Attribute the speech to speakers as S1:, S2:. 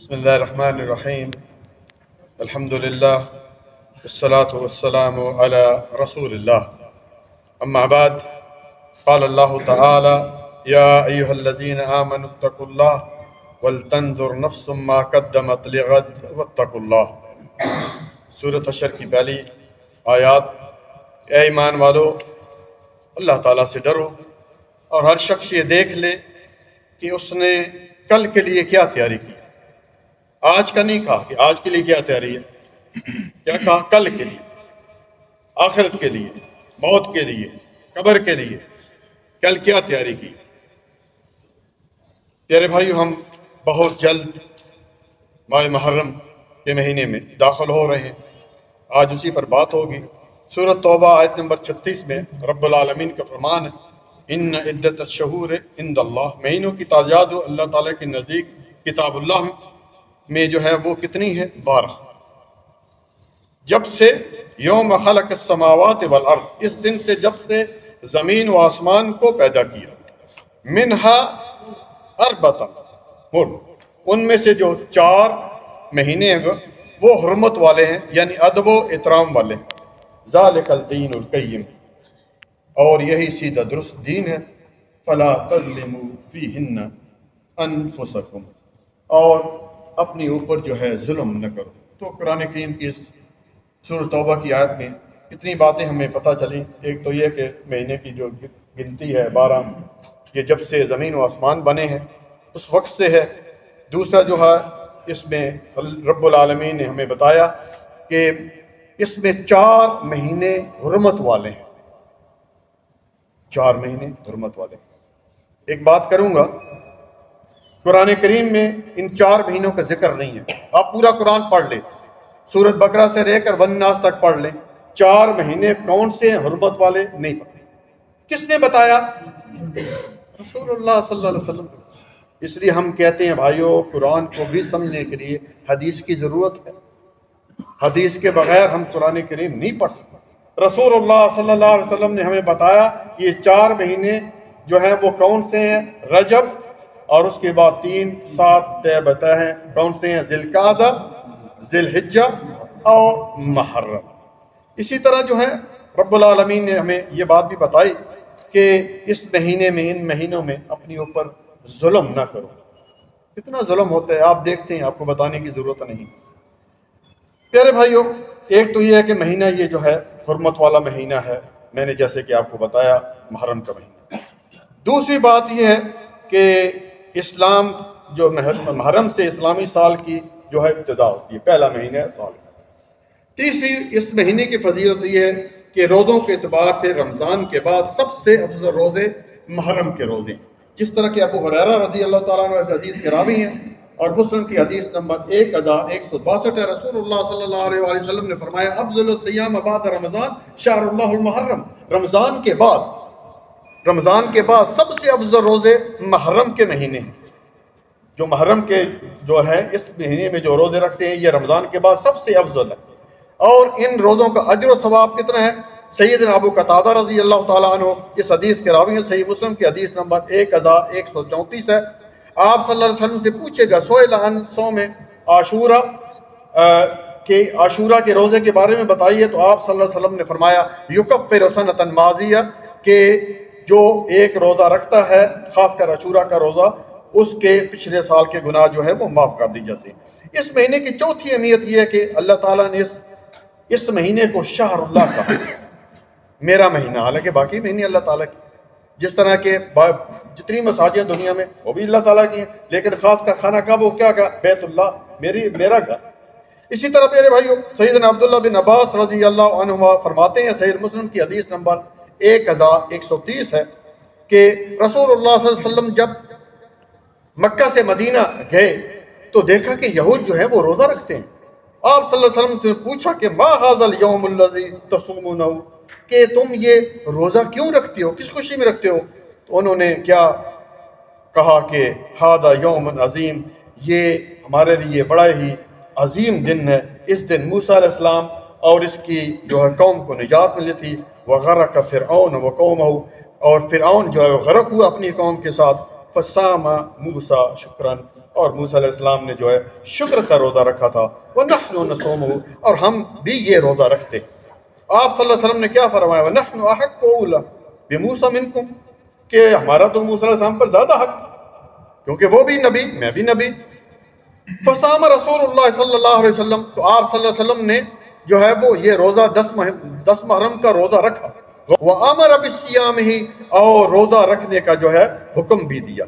S1: بسم الله الرحمن الرحيم. الحمد لله والصلاة والسلام على رسول الله. أما بعد، قال الله تعالى: يا أيها الذين آمنوا اتقوا الله ولتنظر نفس ما قدمت لغد واتقوا الله. سورۃ حشر کی پہلی آیات: اے ایمان والو، اللہ تعالیٰ سے ڈرو اور ہر شخص یہ دیکھ لے کہ اس نے کل کے لیے کیا تیاری کی۔ آج کا نہیں کہا کہ آج کے لیے کیا تیاری ہے، کیا کہا کل کے لیے، آخرت کے لیے، موت کے لیے، قبر کے لیے، کل کیا تیاری کی۔ پیارے بھائیو، ہم بہت جلد ماہ محرم کے مہینے میں داخل ہو رہے ہیں، آج اسی پر بات ہوگی۔ سورۃ توبہ آیت نمبر 36 میں رب العالمین کا فرمان ہے: ان عدت الشہور عند اللہ، مہینوں کی تعداد اللہ تعالیٰ کے نزدیک کتاب اللہ میں جو ہے وہ کتنی ہے؟ 12۔ جب سے یوم خلق السماوات والارض، اس دن سے جب سے زمین و آسمان کو پیدا کیا، منہا اربعۃ حرم، ان میں سے جو 4 مہینے ہیں وہ حرمت والے ہیں، یعنی ادب و احترام والے ہیں۔ ذالک الدین القیم، اور یہی سیدھا درست دین ہے۔ فلا تظلموا فیہن انفسکم، اور اپنی اوپر جو ہے ظلم نہ کرو۔ تو قرآن کریم کی اس سورۃ توبہ کی آیت میں کتنی باتیں ہمیں پتہ چلیں۔ ایک تو یہ کہ مہینے کی جو گنتی ہے 12، یہ جب سے زمین و آسمان بنے ہیں اس وقت سے ہے۔ دوسرا جو ہے، اس میں رب العالمین نے ہمیں بتایا کہ اس میں 4 مہینے حرمت والے ہیں، 4 مہینے حرمت والے ہیں۔ ایک بات کروں گا، قرآن کریم میں ان 4 مہینوں کا ذکر نہیں ہے۔ آپ پورا قرآن پڑھ لیں، سورۃ بقرہ سے لے کر والناس تک پڑھ لیں، 4 مہینے کون سے ہیں حرمت والے نہیں پڑھتے۔ کس نے بتایا؟ رسول اللہ صلی اللہ علیہ وسلم۔ اس لیے ہم کہتے ہیں بھائیو، قرآن کو بھی سمجھنے کے لیے حدیث کی ضرورت ہے۔ حدیث کے بغیر ہم قرآن کریم نہیں پڑھ سکتے۔ رسول اللہ صلی اللہ علیہ وسلم نے ہمیں بتایا یہ 4 مہینے جو ہیں وہ کون سے ہیں؟ رجب، اور اس کے بعد 3 7 طے بتا ہیں کون سے ہیں؟ ذی القعدہ، ذی الحجہ اور محرم۔ اسی طرح جو ہے رب العالمین نے ہمیں یہ بات بھی بتائی کہ اس مہینے میں، ان مہینوں میں اپنی اوپر ظلم نہ کرو۔ کتنا ظلم ہوتا ہے آپ دیکھتے ہیں، آپ کو بتانے کی ضرورت نہیں۔ پیارے بھائیو، ایک تو یہ ہے کہ مہینہ یہ جو ہے حرمت والا مہینہ ہے، میں نے جیسے کہ آپ کو بتایا محرم کا مہینہ۔ دوسری بات یہ ہے کہ اسلام جو محرم سے اسلامی سال کی جو ہے ابتدا ہوتی ہے، پہلا مہینہ ہے سال کا۔ تیسری اس مہینے کی فضیلت یہ ہے کہ روزوں کے اعتبار سے رمضان کے بعد سب سے افضل روزے محرم کے روزے، جس طرح کہ ابو ہریرہ رضی اللہ تعالیٰ عنہ اس حدیث کے راوی ہیں، اور مسلم کی حدیث نمبر 1162 ہے۔ رسول اللہ صلی اللہ علیہ وآلہ وسلم نے فرمایا: افضل الصیام بعد رمضان شہر اللہ المحرم، رمضان کے بعد سب سے افضل روزے محرم کے مہینے ہیں۔ جو محرم کے جو ہے اس مہینے میں جو روزے رکھتے ہیں یہ رمضان کے بعد سب سے افضل ہے۔ اور ان روزوں کا اجر و ثواب کتنا ہے؟ سیدنا ابو قتادہ رضی اللہ تعالیٰ عنہ اس حدیث کے راوی ہیں، صحیح مسلم کی حدیث نمبر 1134 ہے۔ آپ صلی اللہ علیہ وسلم سے پوچھے گا سئل عن صوم عاشورہ، کہ عاشورہ کے روزے کے بارے میں بتائیے، تو آپ صلی اللہ علیہ وسلم نے فرمایا: یکفر سنۃ ماضیہ، کہ جو ایک روزہ رکھتا ہے، خاص کر عاشورہ کا روزہ، اس کے پچھلے سال کے گناہ جو ہے وہ معاف کر دی جاتے ہیں۔ اس مہینے کی چوتھی اہمیت یہ ہے کہ اللہ تعالیٰ نے اس مہینے کو شہر اللہ کہا، میرا مہینہ، حالانکہ باقی مہینے اللہ تعالیٰ کی، جس طرح کہ جتنی مساجد دنیا میں وہ بھی اللہ تعالیٰ کی ہیں، لیکن خاص کر خانہ کعبہ کو کیا کہا؟ بیت اللہ، میرا گھر۔ اسی طرح میرے بھائیو، سیدنا عبداللہ بن عباس رضی اللہ عنہما فرماتے ہیں، صحیح مسلم کی حدیث نمبر 1130 ہے، کہ رسول اللہ صلی اللہ علیہ وسلم جب مکہ سے مدینہ گئے تو دیکھا کہ یہود جو ہے وہ روزہ رکھتے ہیں۔ آپ صلی اللہ علیہ وسلم سے پوچھا کہ ما ھذا اليوم الذی تصومونہ، کہ تم یہ روزہ کیوں رکھتے ہو، کس خوشی میں رکھتے ہو؟ تو انہوں نے کیا کہا کہ ھذا یوم عظیم، یہ ہمارے لیے بڑا ہی عظیم دن ہے، اس دن موسیٰ علیہ السلام اور اس کی جو ہے قوم کو نجات ملی تھی۔ وغرق فرعون وقومہ، اور فرعون جو ہے غرق ہوا اپنی قوم کے ساتھ۔ فصام موسیٰ شکرن، اور موسیٰ علیہ السلام نے جو ہے شکر کا روزہ رکھا تھا، وَنَحْنُ نَصُومُهُ، اور ہم بھی یہ روزہ رکھتے۔ آپ صلی اللہ علیہ وسلم نے کیا فرمایا؟ وَنَحْنُ أَحَقُّ أَوْلَىٰ بِمُوسَىٰ مِنْكُمْ، کہ ہمارا تو موسیٰ علیہ السلام پر زیادہ حق، کیونکہ وہ بھی نبی، میں بھی نبی۔ فصام رسول اللہ صلی اللہ علیہ وسلم، تو آپ صلی اللہ علیہ وسلم نے جو ہے وہ یہ روزہ 10 محرم کا روزہ رکھا، وَأَمَرَ بِالصِّيَامِ، اور روزہ رکھنے کا جو ہے حکم بھی دیا۔